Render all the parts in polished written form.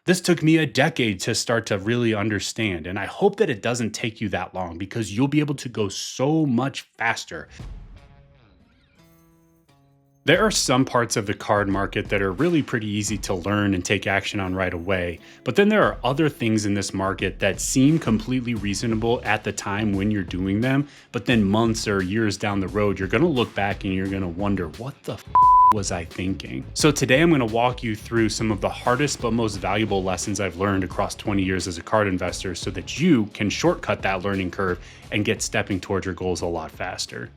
This took me a decade to start to really understand, and I hope that it doesn't take you that long because you'll be able to go so much faster. There are some parts of the card market that are really pretty easy to learn and take action on right away, but then there are other things in this market that seem completely reasonable at the time when you're doing them, but then months or years down the road, you're gonna look back and you're gonna wonder, what the was I thinking? So today I'm gonna walk you through some of the hardest but most valuable lessons I've learned across 20 years as a card investor so that you can shortcut that learning curve and get stepping towards your goals a lot faster.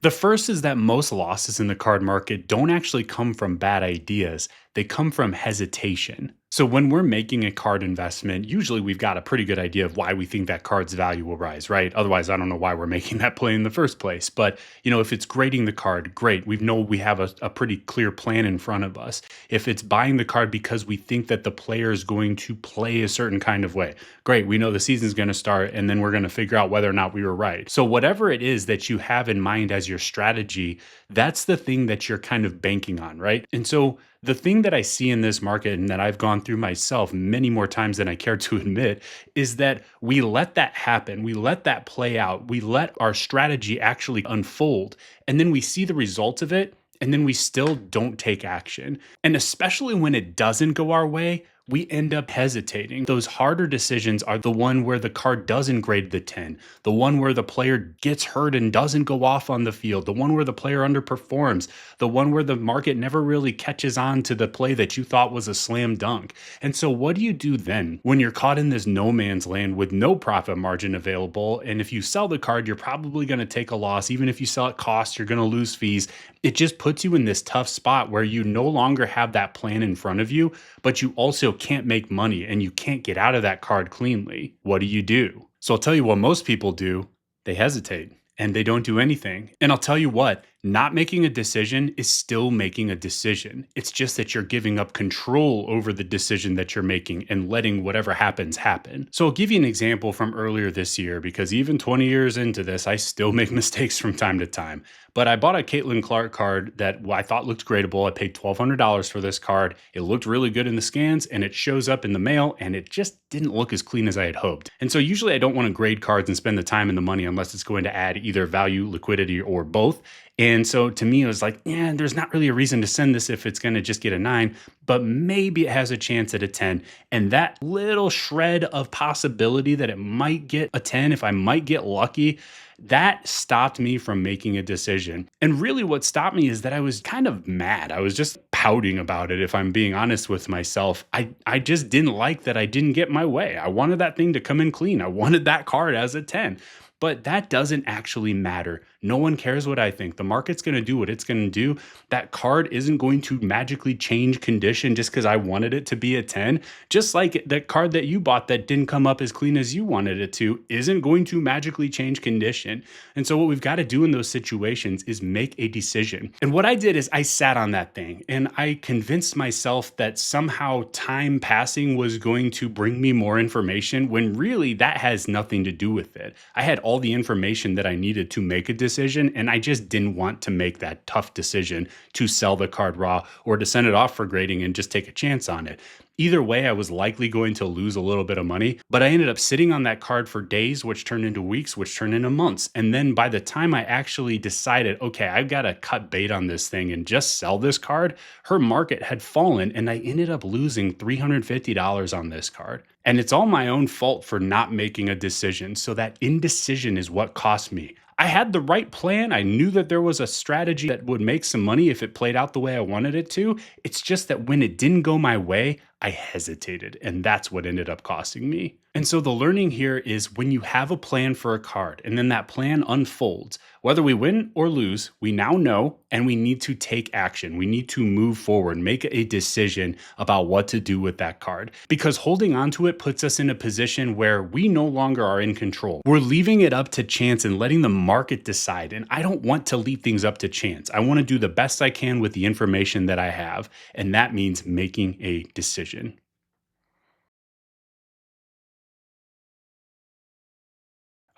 The first is that most losses in the card market don't actually come from bad ideas, they come from hesitation. So, when we're making a card investment, usually we've got a pretty good idea of why we think that card's value will rise, right? Otherwise, I don't know why we're making that play in the first place. But, if it's grading the card, great. We know we have a pretty clear plan in front of us. If it's buying the card because we think that the player is going to play a certain kind of way, great. We know the season's going to start and then we're going to figure out whether or not we were right. So, whatever it is that you have in mind as your strategy, that's the thing that you're kind of banking on, right? And so, the thing that I see in this market and that I've gone through myself many more times than I care to admit is that we let that happen. We let that play out. We let our strategy actually unfold. And then we see the results of it. And then we still don't take action. And especially when it doesn't go our way, we end up hesitating. Those harder decisions are the one where the card doesn't grade the 10, the one where the player gets hurt and doesn't go off on the field, the one where the player underperforms, the one where the market never really catches on to the play that you thought was a slam dunk. And so, what do you do then when you're caught in this no man's land with no profit margin available? And if you sell the card, you're probably going to take a loss. Even if you sell at cost, you're going to lose fees. It just puts you in this tough spot where you no longer have that plan in front of you, but you also can't make money and you can't get out of that card cleanly. What do you do? So I'll tell you what most people do. They hesitate and they don't do anything. And I'll tell you what, not making a decision is still making a decision. It's just that you're giving up control over the decision that you're making and letting whatever happens happen. So I'll give you an example from earlier this year, because even 20 years into this, I still make mistakes from time to time. But I bought a Caitlin Clark card that I thought looked gradable. I paid $1,200 for this card. It looked really good in the scans and it shows up in the mail and it just didn't look as clean as I had hoped. And so usually I don't want to grade cards and spend the time and the money unless it's going to add either value, liquidity, or both. And so to me, it was like, yeah, there's not really a reason to send this if it's going to just get a 9, but maybe it has a chance at a 10. And that little shred of possibility that it might get a 10, if I might get lucky, that stopped me from making a decision. And really what stopped me is that I was kind of mad. I was just pouting about it, if I'm being honest with myself. I just didn't like that I didn't get my way. I wanted that thing to come in clean. I wanted that card as a 10. But that doesn't actually matter. No one cares what I think. The market's going to do what it's going to do. That card isn't going to magically change condition just because I wanted it to be a 10. Just like that card that you bought that didn't come up as clean as you wanted it to isn't going to magically change condition. And so what we've got to do in those situations is make a decision. And what I did is I sat on that thing and I convinced myself that somehow time passing was going to bring me more information when really that has nothing to do with it. I had all the information that I needed to make a decision, and I just didn't want to make that tough decision to sell the card raw or to send it off for grading and just take a chance on it. Either way, I was likely going to lose a little bit of money, but I ended up sitting on that card for days, which turned into weeks, which turned into months. And then by the time I actually decided, okay, I've got to cut bait on this thing and just sell this card, her market had fallen and I ended up losing $350 on this card. And it's all my own fault for not making a decision. So that indecision is what cost me. I had the right plan. I knew that there was a strategy that would make some money if it played out the way I wanted it to. It's just that when it didn't go my way, I hesitated, and that's what ended up costing me. And so the learning here is when you have a plan for a card and then that plan unfolds, whether we win or lose, we now know and we need to take action. We need to move forward, make a decision about what to do with that card. Because holding on to it puts us in a position where we no longer are in control. We're leaving it up to chance and letting the market decide. And I don't want to leave things up to chance. I want to do the best I can with the information that I have. And that means making a decision.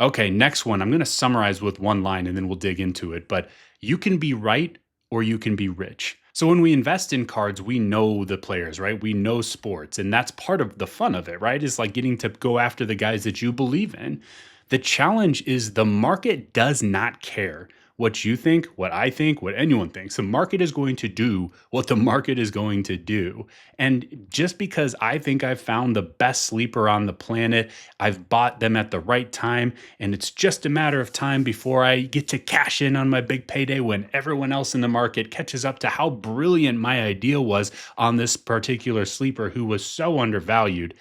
Okay, next one. I'm going to summarize with one line and then we'll dig into it. But you can be right or you can be rich. So when we invest in cards, we know the players, right? We know sports, and that's part of the fun of it, right? Is like getting to go after the guys that you believe in. The challenge is the market does not care what you think, what I think, what anyone thinks. The market is going to do what the market is going to do. And just because I think I've found the best sleeper on the planet, I've bought them at the right time, and it's just a matter of time before I get to cash in on my big payday when everyone else in the market catches up to how brilliant my idea was on this particular sleeper who was so undervalued.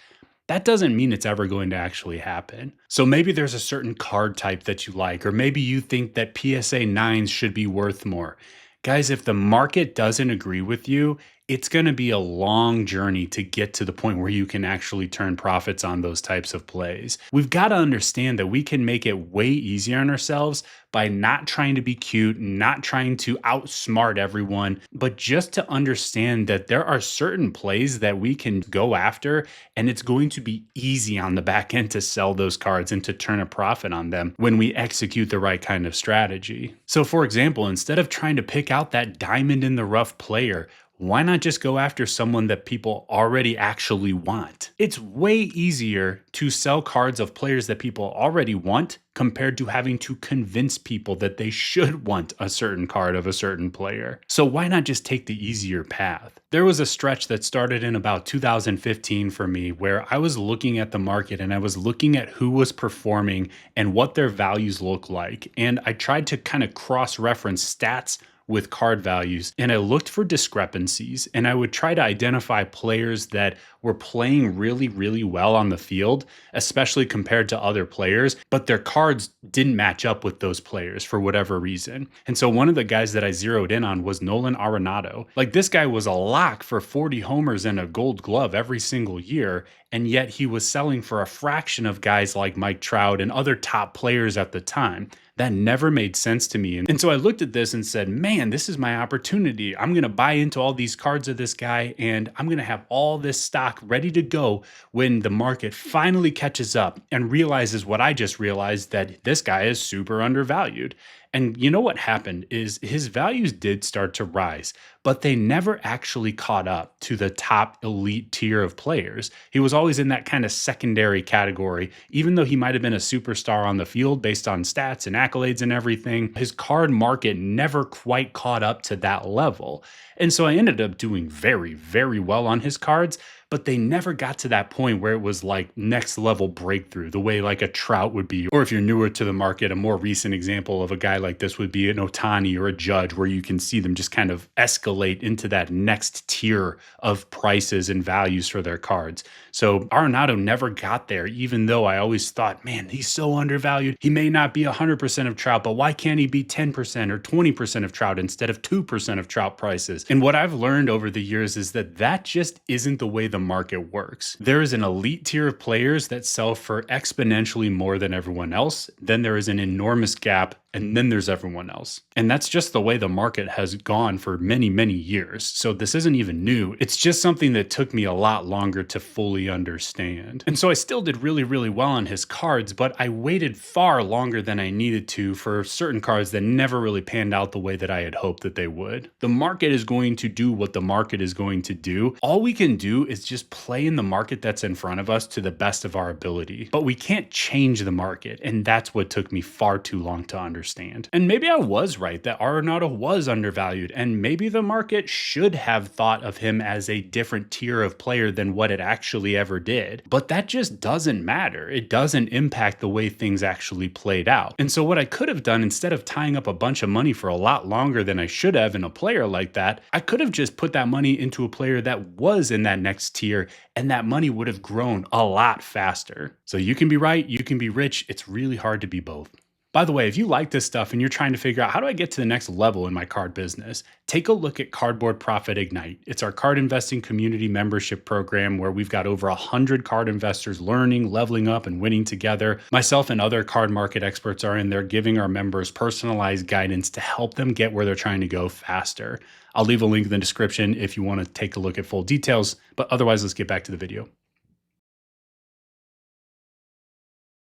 That doesn't mean it's ever going to actually happen. So maybe there's a certain card type that you like, or maybe you think that PSA 9s should be worth more. Guys, if the market doesn't agree with you, it's going to be a long journey to get to the point where you can actually turn profits on those types of plays. We've got to understand that we can make it way easier on ourselves by not trying to be cute, not trying to outsmart everyone, but just to understand that there are certain plays that we can go after, and it's going to be easy on the back end to sell those cards and to turn a profit on them when we execute the right kind of strategy. So, for example, instead of trying to pick out that diamond in the rough player, why not just go after someone that people already actually want? It's way easier to sell cards of players that people already want compared to having to convince people that they should want a certain card of a certain player. So why not just take the easier path? There was a stretch that started in about 2015 for me where I was looking at the market and I was looking at who was performing and what their values look like. And I tried to kind of cross-reference stats with card values, and I looked for discrepancies, and I would try to identify players that were playing really, really well on the field, especially compared to other players, but their cards didn't match up with those players for whatever reason. And so one of the guys that I zeroed in on was Nolan Arenado. Like, this guy was a lock for 40 homers and a gold glove every single year, and yet he was selling for a fraction of guys like Mike Trout and other top players at the time. That never made sense to me. And so I looked at this and said, man, this is my opportunity. I'm going to buy into all these cards of this guy, and I'm going to have all this stock ready to go when the market finally catches up and realizes what I just realized, that this guy is super undervalued. And you know what happened is his values did start to rise, but they never actually caught up to the top elite tier of players. He was always in that kind of secondary category, even though he might have been a superstar on the field based on stats and accolades and everything. His card market never quite caught up to that level. And so I ended up doing very, very well on his cards, but they never got to that point where it was like next level breakthrough, the way like a Trout would be. Or if you're newer to the market, a more recent example of a guy like this would be an Ohtani or a Judge, where you can see them just kind of escalate into that next tier of prices and values for their cards. So Arenado never got there, even though I always thought, man, he's so undervalued. He may not be 100% of Trout, but why can't he be 10% or 20% of Trout instead of 2% of Trout prices? And what I've learned over the years is that that just isn't the way the market works. There is an elite tier of players that sell for exponentially more than everyone else. Then there is an enormous gap, and then there's everyone else. And that's just the way the market has gone for many, many years. So this isn't even new. It's just something that took me a lot longer to fully understand. And so I still did really, really well on his cards, but I waited far longer than I needed to for certain cards that never really panned out the way that I had hoped that they would. The market is going to do what the market is going to do. All we can do is just play in the market that's in front of us to the best of our ability. But we can't change the market, and that's what took me far too long to understand. And maybe I was right that Arenado was undervalued, and maybe the market should have thought of him as a different tier of player than what it actually ever did. But that just doesn't matter. It doesn't impact the way things actually played out. And so what I could have done, instead of tying up a bunch of money for a lot longer than I should have in a player like that, I could have just put that money into a player that was in that next tier, and that money would have grown a lot faster. So you can be right, you can be rich. It's really hard to be both. By the way, if you like this stuff and you're trying to figure out how do I get to the next level in my card business, take a look at Cardboard Profit Ignite. It's our card investing community membership program where we've got over 100 card investors learning, leveling up, and winning together. Myself and other card market experts are in there giving our members personalized guidance to help them get where they're trying to go faster. I'll leave a link in the description if you want to take a look at full details, but otherwise, let's get back to the video.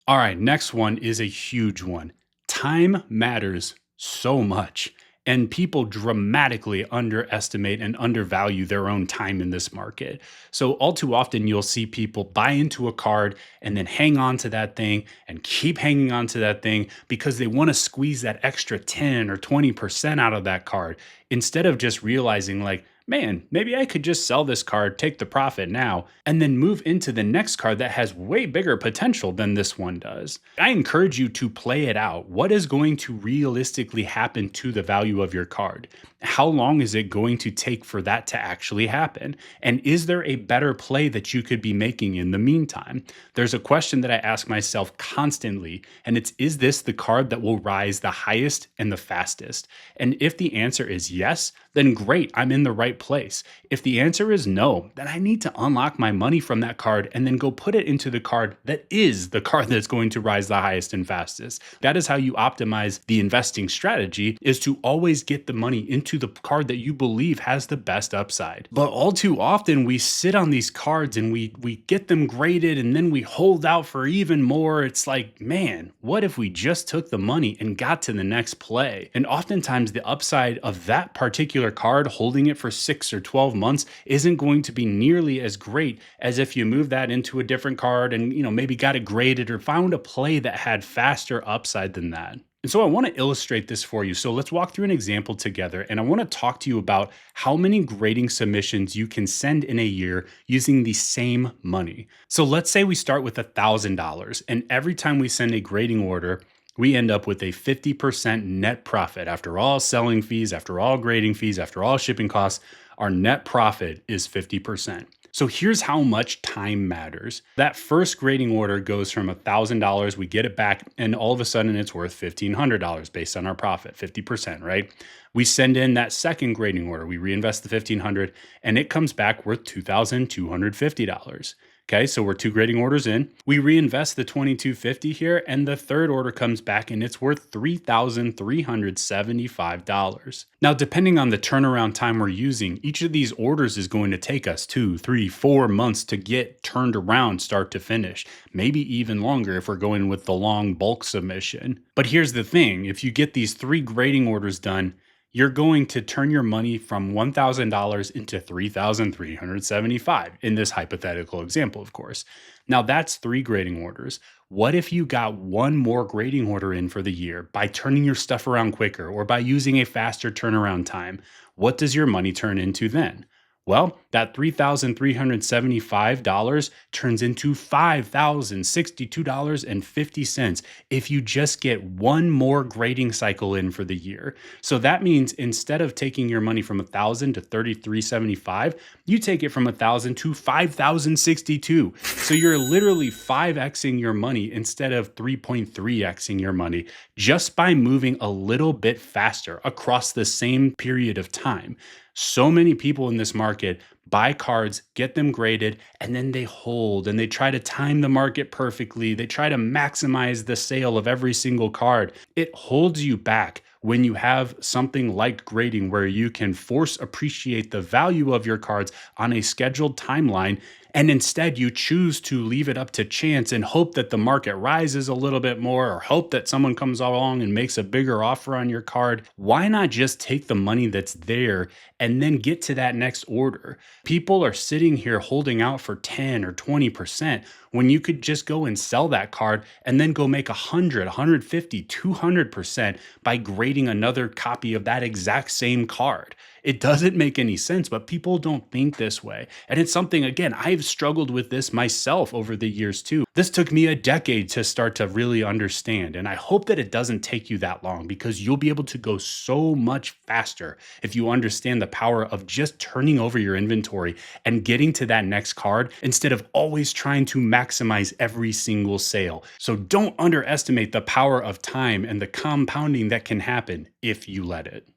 All right, next one is a huge one. Time matters so much. And people dramatically underestimate and undervalue their own time in this market. So, all too often, you'll see people buy into a card and then hang on to that thing and keep hanging on to that thing because they want to squeeze that extra 10 or 20% out of that card instead of just realizing, like, man, maybe I could just sell this card, take the profit now, and then move into the next card that has way bigger potential than this one does. I encourage you to play it out. What is going to realistically happen to the value of your card? How long is it going to take for that to actually happen? And is there a better play that you could be making in the meantime? There's a question that I ask myself constantly, and it's, is this the card that will rise the highest and the fastest? And if the answer is yes, then great, I'm in the right place. If the answer is no, then I need to unlock my money from that card and then go put it into the card that is the card that's going to rise the highest and fastest. That is how you optimize the investing strategy, is to always get the money into the card that you believe has the best upside. But all too often we sit on these cards and we get them graded and then we hold out for even more. It's like, man, what if we just took the money and got to the next play? And oftentimes the upside of that particular card, holding it for 6 or 12 months, isn't going to be nearly as great as if you move that into a different card and, maybe got it graded or found a play that had faster upside than that. And so I want to illustrate this for you. So let's walk through an example together. And I want to talk to you about how many grading submissions you can send in a year using the same money. So let's say we start with $1,000, and every time we send a grading order, we end up with a 50% net profit. After all selling fees, after all grading fees, after all shipping costs, our net profit is 50%. So here's how much time matters. That first grading order goes from $1,000, we get it back, and all of a sudden it's worth $1,500 based on our profit, 50%, right? We send in that second grading order, we reinvest the $1,500, and it comes back worth $2,250. Okay, so we're 2 grading orders in. We reinvest the $2,250 here, and the third order comes back and it's worth $3,375. Now, depending on the turnaround time we're using, each of these orders is going to take us 2, 3, 4 months to get turned around start to finish, maybe even longer if we're going with the long bulk submission. But here's the thing, if you get these 3 grading orders done, you're going to turn your money from $1,000 into $3,375 in this hypothetical example, of course. Now that's 3 grading orders. What if you got 1 more grading order in for the year by turning your stuff around quicker or by using a faster turnaround time? What does your money turn into then? Well, that $3,375 turns into $5,062.50 if you just get 1 more grading cycle in for the year. So that means instead of taking your money from $1,000 to $3,375, you take it from $1,000 to $5,062. So you're literally 5xing your money instead of 3.3xing your money just by moving a little bit faster across the same period of time. So many people in this market buy cards, get them graded, and then they hold and they try to time the market perfectly. They try to maximize the sale of every single card. It holds you back when you have something like grading where you can force appreciate the value of your cards on a scheduled timeline. And instead, you choose to leave it up to chance and hope that the market rises a little bit more or hope that someone comes along and makes a bigger offer on your card. Why not just take the money that's there and then get to that next order? People are sitting here holding out for 10 or 20% when you could just go and sell that card and then go make 100, 150, 200% by grading another copy of that exact same card. It doesn't make any sense, but people don't think this way. And it's something, again, I've struggled with this myself over the years too. This took me a decade to start to really understand. And I hope that it doesn't take you that long because you'll be able to go so much faster if you understand the power of just turning over your inventory and getting to that next card instead of always trying to maximize every single sale. So don't underestimate the power of time and the compounding that can happen if you let it.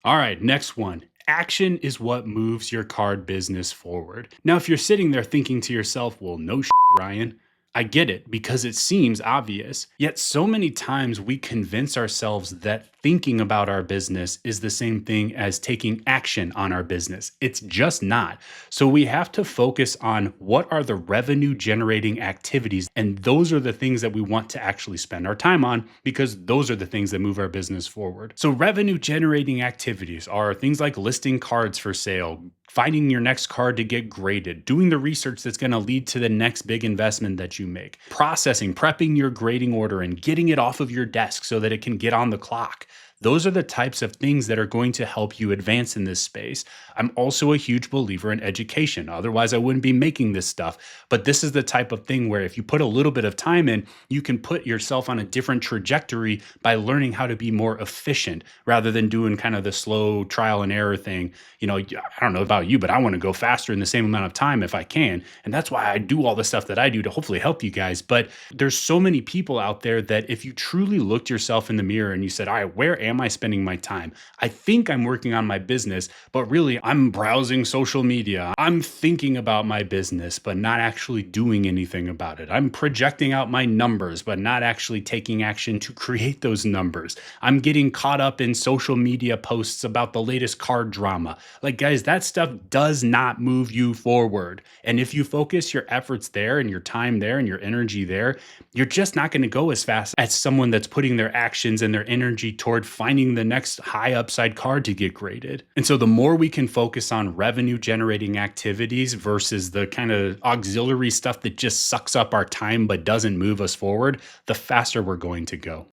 All right, next one. Action is what moves your card business forward. Now, if you're sitting there thinking to yourself, well, no shit, Ryan, I get it because it seems obvious. Yet, so many times we convince ourselves that thinking about our business is the same thing as taking action on our business. It's just not. So, we have to focus on what are the revenue generating activities. And those are the things that we want to actually spend our time on because those are the things that move our business forward. So, revenue generating activities are things like listing cards for sale, finding your next card to get graded, doing the research that's going to lead to the next big investment that you make, processing, prepping your grading order and getting it off of your desk so that it can get on the clock. Those are the types of things that are going to help you advance in this space. I'm also a huge believer in education. Otherwise, I wouldn't be making this stuff. But this is the type of thing where if you put a little bit of time in, you can put yourself on a different trajectory by learning how to be more efficient rather than doing kind of the slow trial and error thing. I don't know about you, but I want to go faster in the same amount of time if I can. And that's why I do all the stuff that I do to hopefully help you guys. But there's so many people out there that if you truly looked yourself in the mirror and you said, all right, where am I spending my time? I think I'm working on my business, but really I'm browsing social media. I'm thinking about my business, but not actually doing anything about it. I'm projecting out my numbers, but not actually taking action to create those numbers. I'm getting caught up in social media posts about the latest card drama. Like, guys, that stuff does not move you forward. And if you focus your efforts there and your time there and your energy there, you're just not going to go as fast as someone that's putting their actions and their energy toward finding the next high upside card to get graded. And so the more we can focus on revenue generating activities versus the kind of auxiliary stuff that just sucks up our time but doesn't move us forward, the faster we're going to go.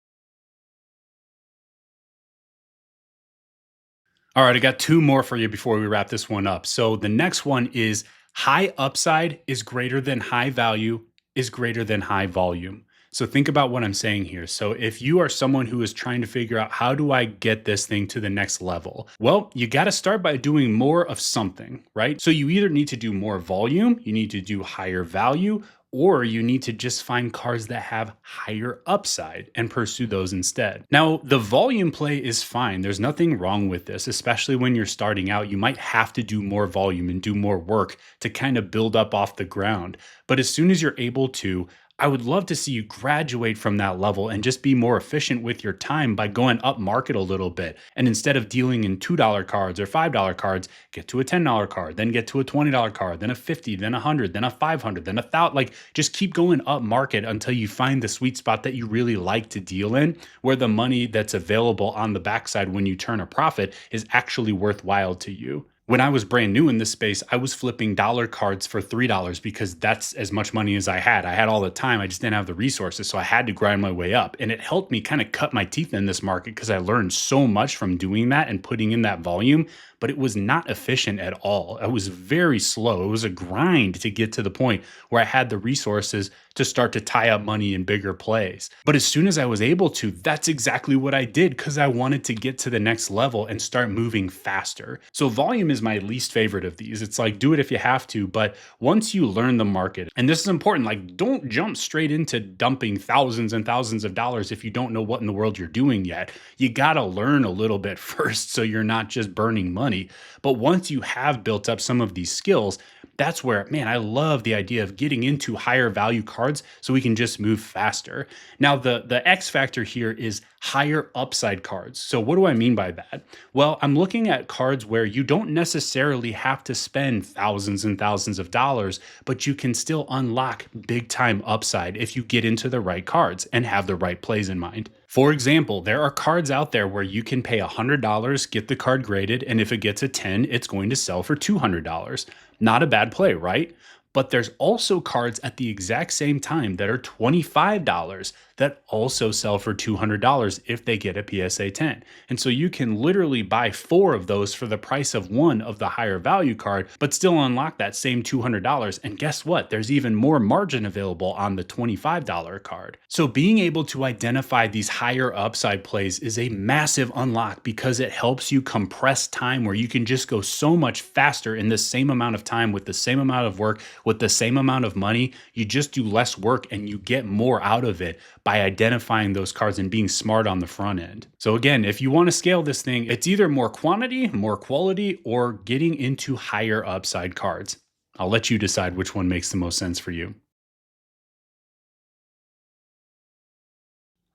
All right, I got two more for you before we wrap this one up. So the next one is high upside is greater than high value is greater than high volume. So think about what I'm saying here. So if you are someone who is trying to figure out how do I get this thing to the next level? Well, you got to start by doing more of something, right? So you either need to do more volume, you need to do higher value, or you need to just find cars that have higher upside and pursue those instead. Now, the volume play is fine. There's nothing wrong with this, especially when you're starting out. You might have to do more volume and do more work to kind of build up off the ground. But as soon as you're able to, I would love to see you graduate from that level and just be more efficient with your time by going up market a little bit. And instead of dealing in $2 cards or $5 cards, get to a $10 card, then get to a $20 card, then a 50, then a 100, then a 500, then a 1,000. Like just keep going up market until you find the sweet spot that you really like to deal in, where the money that's available on the backside when you turn a profit is actually worthwhile to you. When I was brand new in this space, I was flipping dollar cards for $3 because that's as much money as I had. I had all the time. I just didn't have the resources. So I had to grind my way up. And it helped me kind of cut my teeth in this market because I learned so much from doing that and putting in that volume, but it was not efficient at all. I was very slow. It was a grind to get to the point where I had the resources to start to tie up money in bigger plays. But as soon as I was able to, that's exactly what I did because I wanted to get to the next level and start moving faster. So volume is my least favorite of these. It's like do it if you have to, but once you learn the market, and this is important, like don't jump straight into dumping thousands and thousands of dollars if you don't know what in the world you're doing yet. You got to learn a little bit first so you're not just burning money. But once you have built up some of these skills, that's where, man, I love the idea of getting into higher value cards so we can just move faster. Now, the X factor here is higher upside cards. So what do I mean by that? Well, I'm looking at cards where you don't necessarily have to spend thousands and thousands of dollars, but you can still unlock big time upside if you get into the right cards and have the right plays in mind. For example, there are cards out there where you can pay $100, get the card graded, and if it gets a 10, it's going to sell for $200. Not a bad play, right? But there's also cards at the exact same time that are $25 that also sell for $200 if they get a PSA 10. And so you can literally buy four of those for the price of one of the higher value card, but still unlock that same $200. And guess what? There's even more margin available on the $25 card. So being able to identify these higher upside plays is a massive unlock because it helps you compress time where you can just go so much faster in the same amount of time with the same amount of work, with the same amount of money. You just do less work and you get more out of it by identifying those cards and being smart on the front end. So again, if you want to scale this thing, it's either more quantity, more quality, or getting into higher upside cards. I'll let you decide which one makes the most sense for you.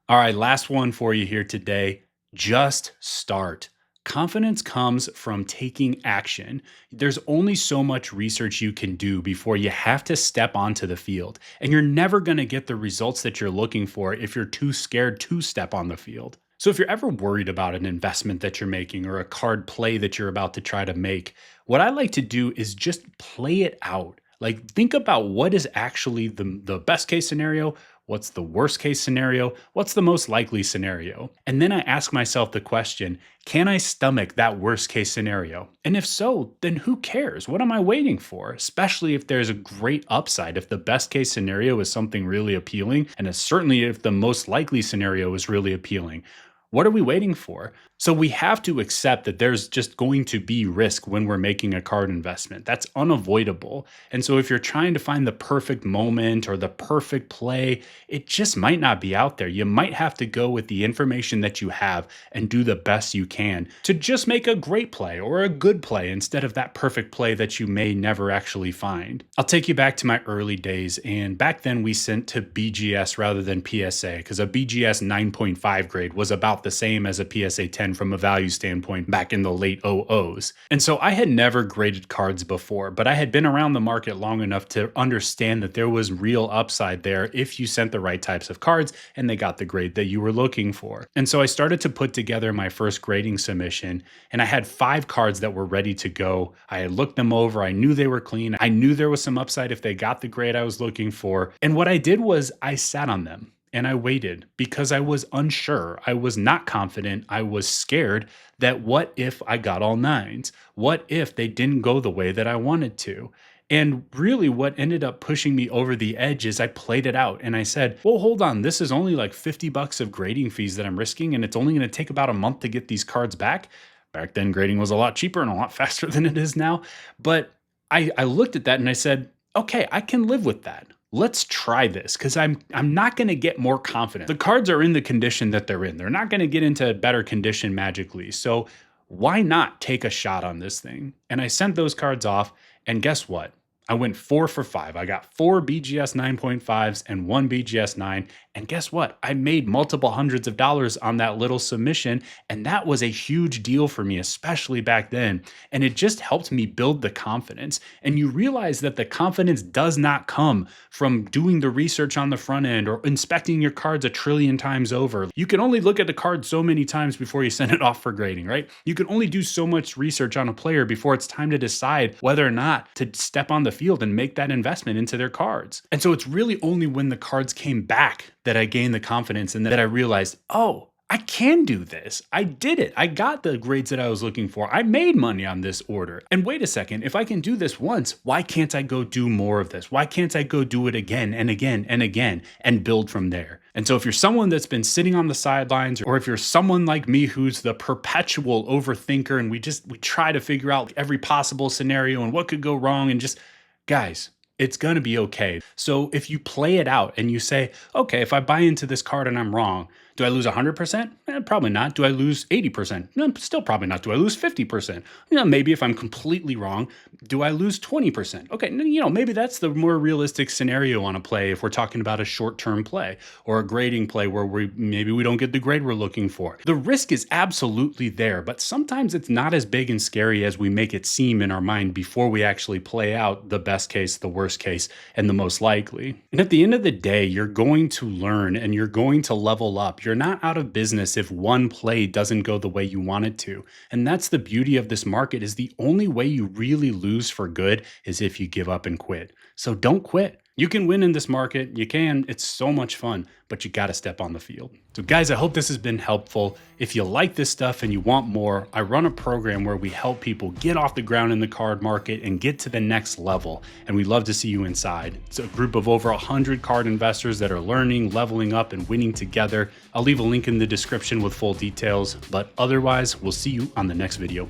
All right, last one for you here today. Just start. Confidence comes from taking action. There's only so much research you can do before you have to step onto the field. And you're never going to get the results that you're looking for if you're too scared to step on the field. So if you're ever worried about an investment that you're making or a card play that you're about to try to make, what I like to do is just play it out. Like think about what is actually the best case scenario. What's the worst case scenario? What's the most likely scenario? And then I ask myself the question, can I stomach that worst case scenario? And if so, then who cares? What am I waiting for? Especially if there's a great upside. If the best case scenario is something really appealing, and certainly if the most likely scenario is really appealing. What are we waiting for? So we have to accept that there's just going to be risk when we're making a card investment. That's unavoidable. And so if you're trying to find the perfect moment or the perfect play, it just might not be out there. You might have to go with the information that you have and do the best you can to just make a great play or a good play instead of that perfect play that you may never actually find. I'll take you back to my early days. And back then we sent to BGS rather than PSA because a BGS 9.5 grade was about the same as a PSA 10 from a value standpoint back in the late 00s. And so I had never graded cards before, but I had been around the market long enough to understand that there was real upside there if you sent the right types of cards and they got the grade that you were looking for. And so I started to put together my first grading submission, and I had 5 cards that were ready to go. I had looked them over. I knew they were clean. I knew there was some upside if they got the grade I was looking for. And what I did was I sat on them. And I waited because I was unsure. I was not confident. I was scared that what if I got all 9s? What if they didn't go the way that I wanted to? And really what ended up pushing me over the edge is I played it out and I said, well, hold on, this is only like $50 of grading fees that I'm risking, and it's only going to take about a month to get these cards back. Back then, grading was a lot cheaper and a lot faster than it is now. But I looked at that and I said, okay, I can live with that. Let's try this because I'm not going to get more confident. The cards are in the condition that they're in. They're not going to get into better condition magically. So why not take a shot on this thing? And I sent those cards off, and guess what? I went 4 for 5. I got 4 BGS 9.5s and 1 BGS 9. And guess what? I made multiple hundreds of dollars on that little submission. And that was a huge deal for me, especially back then. And it just helped me build the confidence. And you realize that the confidence does not come from doing the research on the front end or inspecting your cards a trillion times over. You can only look at the card so many times before you send it off for grading, right? You can only do so much research on a player before it's time to decide whether or not to step on the field and make that investment into their cards. And so it's really only when the cards came back that I gained the confidence and that I realized, oh, I can do this. I did it. I got the grades that I was looking for. I made money on this order. And wait a second, if I can do this once, why can't I go do more of this? Why can't I go do it again and again and again and build from there? And so if you're someone that's been sitting on the sidelines, or if you're someone like me who's the perpetual overthinker and we try to figure out every possible scenario and what could go wrong, and just, guys, it's going to be okay. So if you play it out and you say, okay, if I buy into this card and I'm wrong, do I lose 100%? Probably not. Do I lose 80%? No, still probably not. Do I lose 50%? Maybe if I'm completely wrong, do I lose 20%? Okay, maybe that's the more realistic scenario on a play if we're talking about a short-term play or a grading play where maybe we don't get the grade we're looking for. The risk is absolutely there, but sometimes it's not as big and scary as we make it seem in our mind before we actually play out the best case, the worst case, and the most likely. And at the end of the day, you're going to learn and you're going to level up. You're not out of business if one play doesn't go the way you want it to. And that's the beauty of this market, is the only way you really lose for good is if you give up and quit. So don't quit. You can win in this market. You can. It's so much fun, but you got to step on the field. So guys, I hope this has been helpful. If you like this stuff and you want more, I run a program where we help people get off the ground in the card market and get to the next level. And we'd love to see you inside. It's a group of over 100 card investors that are learning, leveling up, and winning together. I'll leave a link in the description with full details, but otherwise, we'll see you on the next video.